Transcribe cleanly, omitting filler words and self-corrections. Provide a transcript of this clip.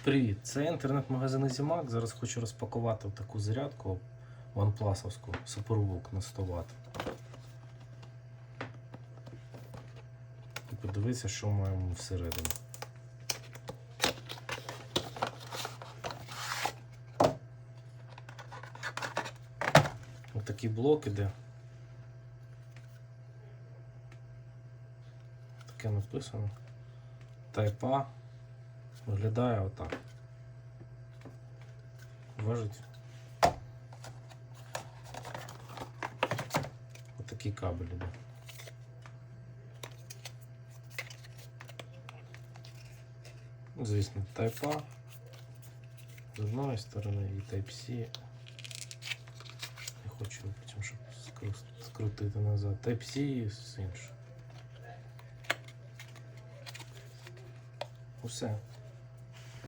Привіт! Це інтернет-магазин EasyMac. Зараз хочу розпакувати таку зарядку OnePlus-овську SuperVOOC на 100 Вт. І подивитися, що маємо всередині. Ось такий блок іде. Таке написано. Type A. Виглядає отак. Важить. Отакий кабель іде. Звісно, Type A з одної сторони і Type-C. Не хочу потім, щоб скрутити назад. Type-C з іншої. Усе.